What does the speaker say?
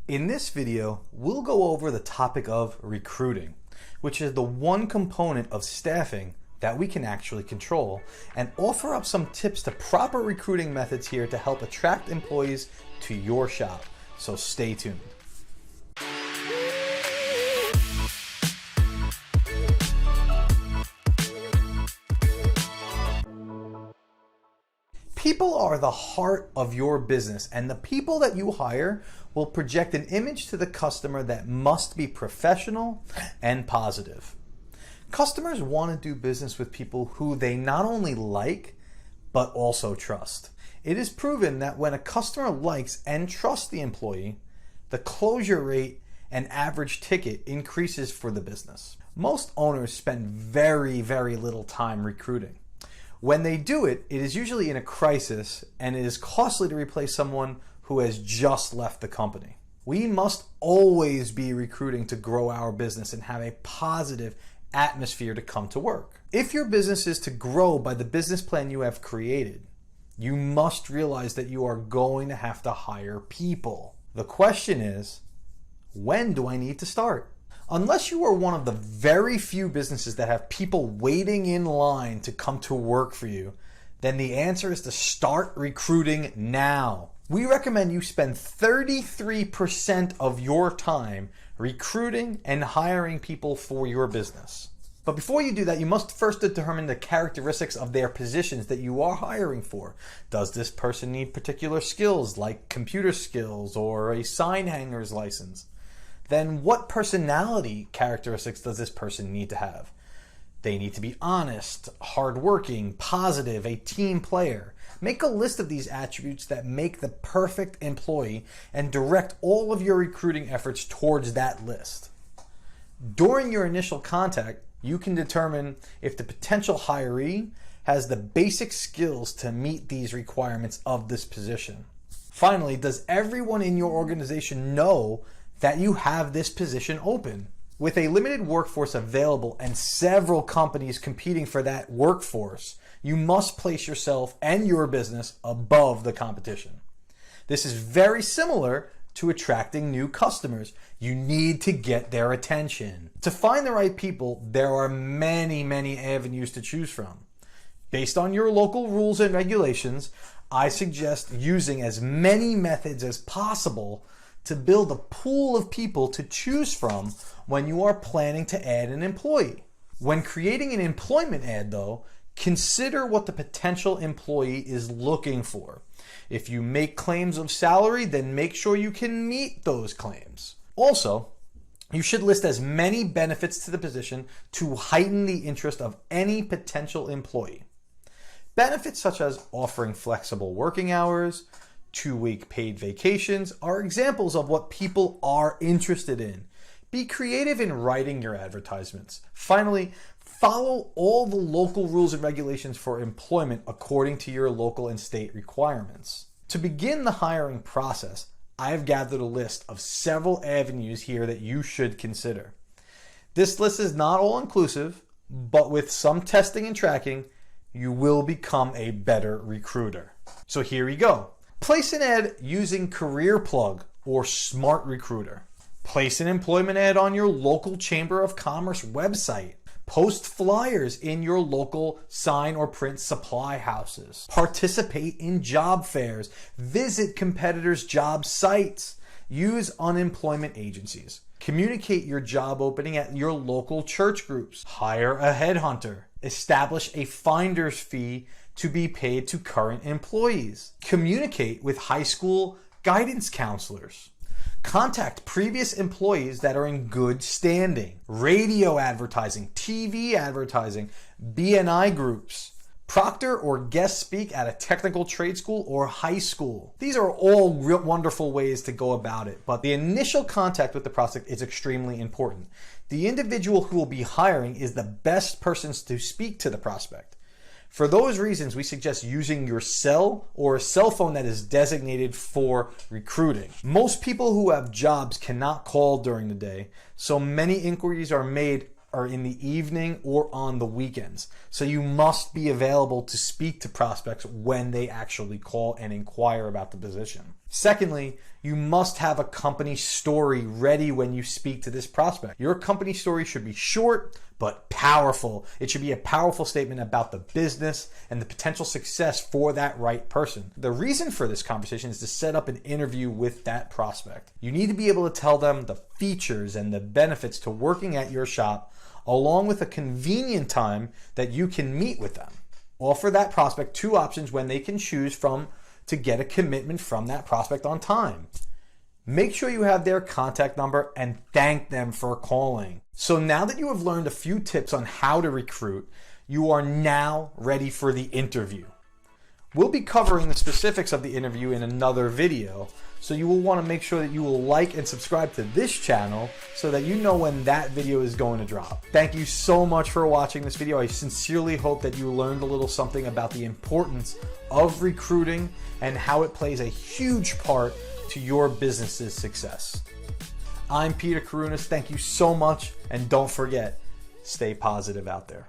In this video, we'll go over the topic of recruiting, which is the one component of staffing that we can actually control, and offer up some tips to proper recruiting methods here to help attract employees to your shop. So stay tuned. People are the heart of your business, and the people that you hire will project an image to the customer that must be professional and positive. Customers want to do business with people who they not only like, but also trust. It is proven that when a customer likes and trusts the employee, the closure rate and average ticket increases for the business. Most owners spend very little time recruiting. When they do it, it is usually in a crisis, and it is costly to replace someone who has just left the company. We must always be recruiting to grow our business and have a positive atmosphere to come to work. If your business is to grow by the business plan you have created, you must realize that you are going to have to hire people. The question is, when do I need to start? Unless you are one of the very few businesses that have people waiting in line to come to work for you, then the answer is to start recruiting now. We recommend you spend 33% of your time recruiting and hiring people for your business. But before you do that, you must first determine the characteristics of their positions that you are hiring for. Does this person need particular skills like computer skills or a sign hanger's license? Then what personality characteristics does this person need to have? They need to be honest, hardworking, positive, a team player. Make a list of these attributes that make the perfect employee and direct all of your recruiting efforts towards that list. During your initial contact, you can determine if the potential hiree has the basic skills to meet these requirements of this position. Finally, does everyone in your organization know that you have this position open? With a limited workforce available and several companies competing for that workforce, you must place yourself and your business above the competition. This is very similar to attracting new customers. You need to get their attention. To find the right people, there are many avenues to choose from. Based on your local rules and regulations, I suggest using as many methods as possible to build a pool of people to choose from when you are planning to add an employee. When creating an employment ad though, consider what the potential employee is looking for. If you make claims of salary, then make sure you can meet those claims. Also, you should list as many benefits to the position to heighten the interest of any potential employee. Benefits such as offering flexible working hours, 2-week paid vacations are examples of what people are interested in. Be creative in writing your advertisements. Finally, follow all the local rules and regulations for employment according to your local and state requirements. To begin the hiring process, I have gathered a list of several avenues here that you should consider. This list is not all inclusive, but with some testing and tracking, you will become a better recruiter. So here we go. Place an ad using CareerPlug or SmartRecruiter. Place an employment ad on your local Chamber of Commerce website. Post flyers in your local sign or print supply houses. Participate in job fairs. Visit competitors' job sites. Use unemployment agencies. Communicate your job opening at your local church groups. Hire a headhunter. Establish a finder's fee to be paid to current employees. Communicate with high school guidance counselors. Contact previous employees that are in good standing. Radio advertising, TV advertising, BNI groups. Proctor or guest speak at a technical trade school or high school. These are all real wonderful ways to go about it, but the initial contact with the prospect is extremely important. The individual who will be hiring is the best person to speak to the prospect. For those reasons, we suggest using your cell or a cell phone that is designated for recruiting. Most people who have jobs cannot call during the day, so many inquiries are made in the evening or on the weekends. So you must be available to speak to prospects when they actually call and inquire about the position. Secondly, you must have a company story ready when you speak to this prospect. Your company story should be short but powerful. It should be a powerful statement about the business and the potential success for that right person. The reason for this conversation is to set up an interview with that prospect. You need to be able to tell them the features and the benefits to working at your shop, along with a convenient time that you can meet with them. Offer that prospect 2 options when they can choose from to get a commitment from that prospect on time. Make sure you have their contact number and thank them for calling. So now that you have learned a few tips on how to recruit, you are now ready for the interview. We'll be covering the specifics of the interview in another video, so you will want to make sure that you will like and subscribe to this channel so that you know when that video is going to drop. Thank you so much for watching this video. I sincerely hope that you learned a little something about the importance of recruiting and how it plays a huge part to your business's success. I'm Peter Karunas. Thank you so much, and don't forget, stay positive out there.